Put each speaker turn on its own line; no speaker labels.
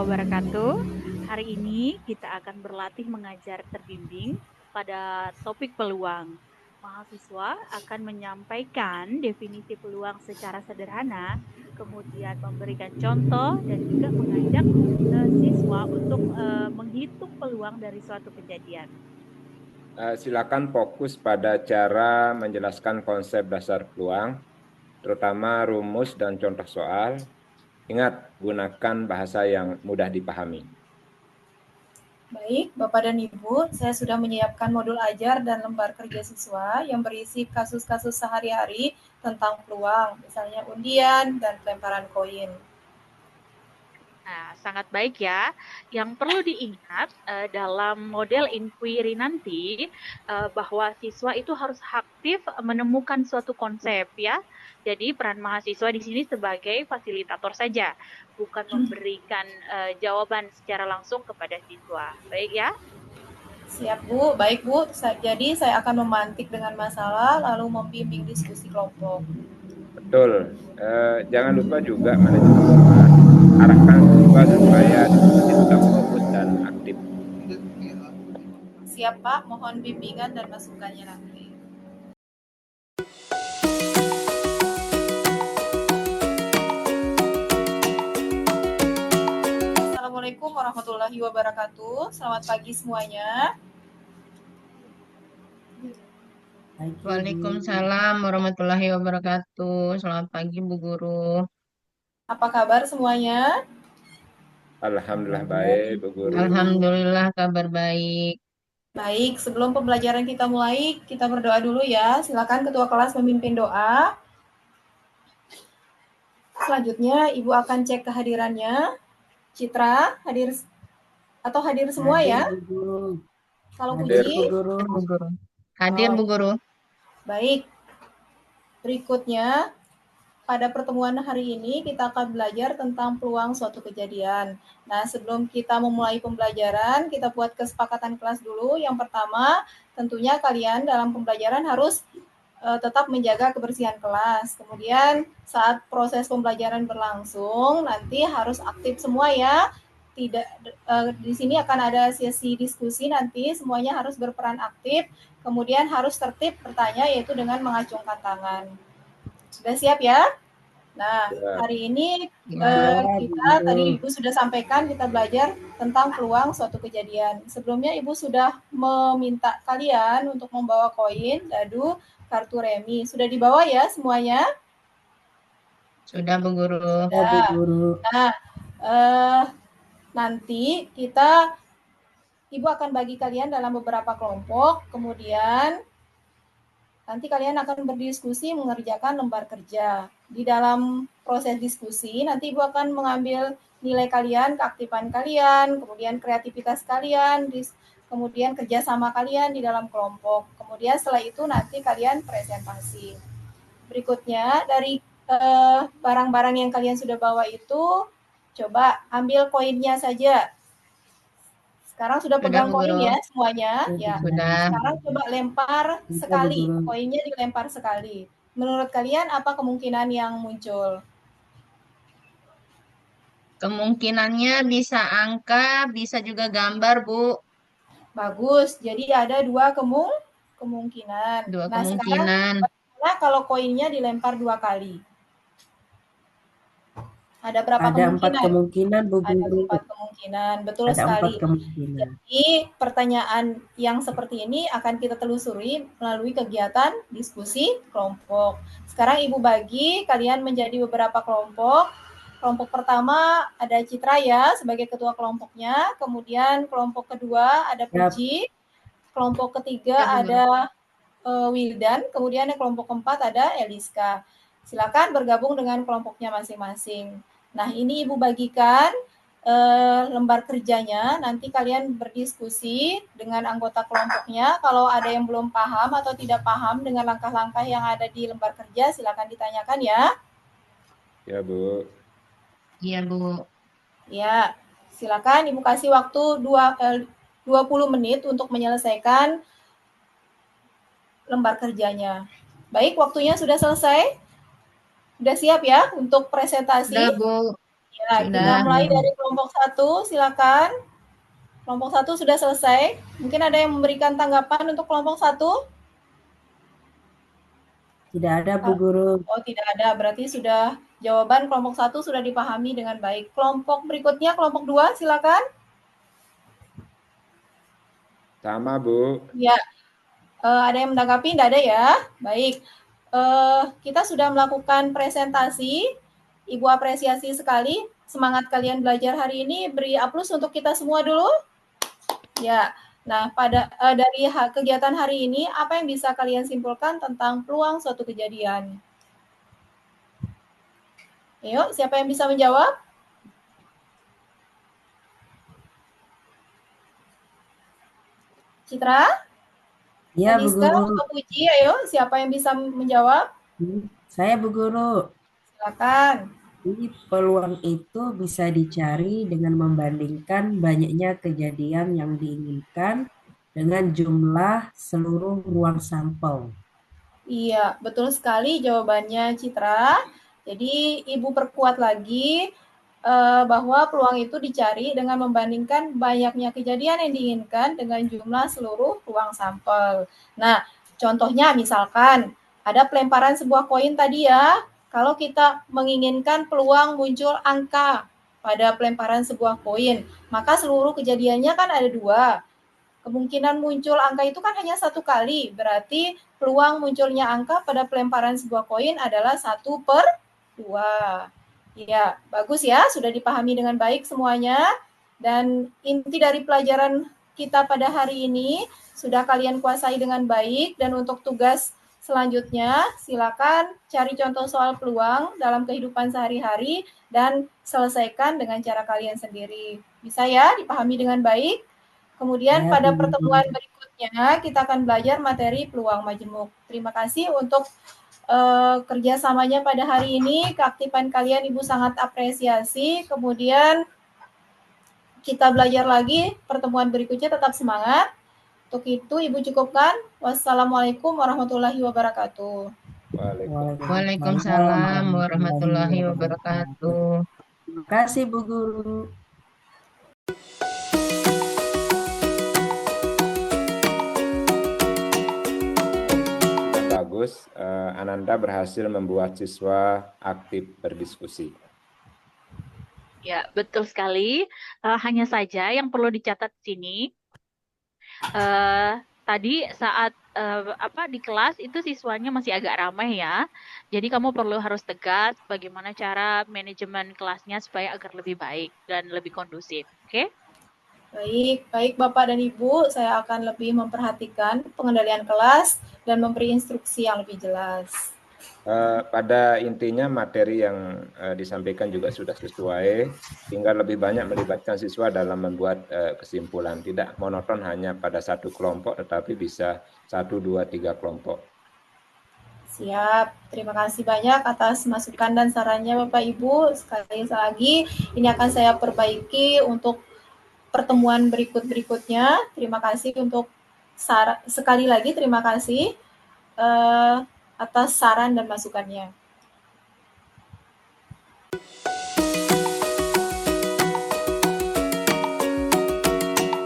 wabarakatuh. Hari ini kita akan berlatih mengajar terbimbing pada topik peluang. Mahasiswa akan menyampaikan definisi peluang secara sederhana, kemudian memberikan contoh dan juga mengajak siswa untuk menghitung peluang dari suatu kejadian.
Silakan fokus pada cara menjelaskan konsep dasar peluang, terutama rumus dan contoh soal. Ingat, gunakan bahasa yang mudah dipahami.
Baik, Bapak dan Ibu, saya sudah menyiapkan modul ajar dan lembar kerja siswa yang berisi kasus-kasus sehari-hari tentang peluang, misalnya undian dan pelemparan koin.
Nah, sangat baik ya. Yang perlu diingat dalam model inquiry nanti bahwa siswa itu harus aktif menemukan suatu konsep ya. Jadi peran mahasiswa di sini sebagai fasilitator saja, bukan memberikan jawaban secara langsung kepada siswa. Baik ya?
Siap Bu, baik Bu. Jadi saya akan memantik dengan masalah lalu membimbing diskusi kelompok.
Betul. Jangan lupa juga manajemen arahkan siswa supaya diskusi tetap fokus dan aktif.
Siap Pak, mohon bimbingan dan masukannya nanti. Assalamualaikum warahmatullahi wabarakatuh. Selamat pagi semuanya.
Waalaikumsalam warahmatullahi wabarakatuh. Selamat pagi Bu Guru.
Apa kabar semuanya?
Alhamdulillah baik, Bu Guru.
Alhamdulillah kabar baik.
Baik, sebelum pembelajaran kita mulai, kita berdoa dulu ya. Silakan ketua kelas memimpin doa. Selanjutnya Ibu akan cek kehadirannya. Citra, hadir atau hadir semua ya? Kalau
Hadir,
Puji,
Bu Guru. Hadir Bu Guru.
Baik. Berikutnya, pada pertemuan hari ini kita akan belajar tentang peluang suatu kejadian. Nah, sebelum kita memulai pembelajaran, kita buat kesepakatan kelas dulu. Yang pertama, tentunya kalian dalam pembelajaran harus tetap menjaga kebersihan kelas. Kemudian saat proses pembelajaran berlangsung, nanti harus aktif semua ya. Tidak di sini akan ada sesi diskusi nanti, semuanya harus berperan aktif. Kemudian harus tertib bertanya, yaitu dengan mengacungkan tangan. Sudah siap ya? Nah, hari ini kita tadi Ibu sudah sampaikan kita belajar tentang peluang suatu kejadian. Sebelumnya Ibu sudah meminta kalian untuk membawa koin, dadu, kartu remi. Sudah dibawa ya semuanya?
Sudah Bu Guru.
Sudah Bu Guru. Nah, nanti Ibu akan bagi kalian dalam beberapa kelompok, kemudian nanti kalian akan berdiskusi mengerjakan lembar kerja. Di dalam proses diskusi, nanti Ibu akan mengambil nilai kalian, keaktifan kalian, kemudian kreativitas kalian, kemudian kerjasama kalian di dalam kelompok. Kemudian setelah itu nanti kalian presentasi. Berikutnya, dari barang-barang yang kalian sudah bawa itu, coba ambil koinnya saja. Sekarang sudah pegang koin ya semuanya. Ya. Sekarang coba lempar sekali. Koinnya dilempar sekali. Menurut kalian apa kemungkinan yang muncul?
Kemungkinannya bisa angka, bisa juga gambar, Bu.
Bagus. Jadi ada dua kemungkinan.
Dua kemungkinan.
Sekarang kalau koinnya dilempar 2 kali? Ada berapa kemungkinan?
Ada 4 kemungkinan, Bu Guru.
Ada 4 kemungkinan, betul
ada
sekali.
4 kemungkinan.
Jadi pertanyaan yang seperti ini akan kita telusuri melalui kegiatan diskusi kelompok. Sekarang Ibu bagi kalian menjadi beberapa kelompok. Kelompok pertama ada Citra ya sebagai ketua kelompoknya. Kemudian kelompok kedua ada Puji. Kelompok ketiga ada Wildan. Kemudian yang kelompok keempat ada Eliska. Silakan bergabung dengan kelompoknya masing-masing. Nah, ini Ibu bagikan lembar kerjanya. Nanti kalian berdiskusi dengan anggota kelompoknya. Kalau ada yang belum paham atau tidak paham dengan langkah-langkah yang ada di lembar kerja, silakan ditanyakan ya.
Ya, Bu.
Iya, Bu.
Ya, silakan Ibu kasih waktu 20 menit untuk menyelesaikan lembar kerjanya. Baik, waktunya sudah selesai. Sudah siap ya untuk presentasi?
Sudah, Bu.
Ya, kita
Sudah.
mulai dari kelompok 1, silakan. Kelompok 1 sudah selesai. Mungkin ada yang memberikan tanggapan untuk kelompok 1?
Tidak ada, Bu Guru.
Oh, tidak ada. Berarti sudah jawaban kelompok 1 sudah dipahami dengan baik. Kelompok berikutnya, kelompok 2, silakan.
Sama, Bu.
Ya, ada yang menanggapi? Tidak ada ya? Baik. Kita sudah melakukan presentasi. Ibu apresiasi sekali. Semangat kalian belajar hari ini. Beri aplaus untuk kita semua dulu. Ya, nah dari kegiatan hari ini, apa yang bisa kalian simpulkan tentang peluang suatu kejadian? Ayo, siapa yang bisa menjawab? Citra?
Ya, Bu
Kaniska
Guru.
atau Puji? Ayo, siapa yang bisa menjawab?
Saya, Bu Guru.
Silakan.
Jadi peluang itu bisa dicari dengan membandingkan banyaknya kejadian yang diinginkan dengan jumlah seluruh ruang sampel.
Iya, betul sekali jawabannya Citra. Jadi Ibu perkuat lagi bahwa peluang itu dicari dengan membandingkan banyaknya kejadian yang diinginkan dengan jumlah seluruh ruang sampel. Nah, contohnya misalkan ada pelemparan sebuah koin tadi ya. Kalau kita menginginkan peluang muncul angka pada pelemparan sebuah koin, maka seluruh kejadiannya kan ada 2. Kemungkinan muncul angka itu kan hanya 1 kali, berarti peluang munculnya angka pada pelemparan sebuah koin adalah 1/2. Ya, bagus ya, sudah dipahami dengan baik semuanya. Dan inti dari pelajaran kita pada hari ini sudah kalian kuasai dengan baik. Dan untuk tugas selanjutnya, silakan cari contoh soal peluang dalam kehidupan sehari-hari dan selesaikan dengan cara kalian sendiri. Bisa ya, dipahami dengan baik? Kemudian
Ya,
pada
Bu
pertemuan
Guru.
berikutnya kita akan belajar materi peluang majemuk. Terima kasih untuk kerjasamanya pada hari ini. Keaktifan kalian Ibu sangat apresiasi. Kemudian kita belajar lagi pertemuan berikutnya, tetap semangat. Untuk itu Ibu cukupkan. Wassalamualaikum warahmatullahi wabarakatuh.
Waalaikumsalam warahmatullahi wabarakatuh.
Terima kasih, Bu Guru.
Bagus, Ananda berhasil membuat siswa aktif berdiskusi.
Ya, betul sekali. Hanya saja yang perlu dicatat di sini, tadi saat di kelas itu siswanya masih agak ramai ya. Jadi kamu harus tegas bagaimana cara manajemen kelasnya supaya agar lebih baik dan lebih kondusif. Oke?
Baik Bapak dan Ibu, saya akan lebih memperhatikan pengendalian kelas dan memberi instruksi yang lebih jelas.
Pada intinya materi yang disampaikan juga sudah sesuai, tinggal lebih banyak melibatkan siswa dalam membuat kesimpulan. Tidak monoton hanya pada satu kelompok, tetapi bisa 1, 2, 3 kelompok.
Siap, terima kasih banyak atas masukan dan sarannya Bapak Ibu. Sekali lagi, ini akan saya perbaiki untuk pertemuan berikutnya. Terima kasih untuk sekali lagi terima kasih atas saran dan masukannya.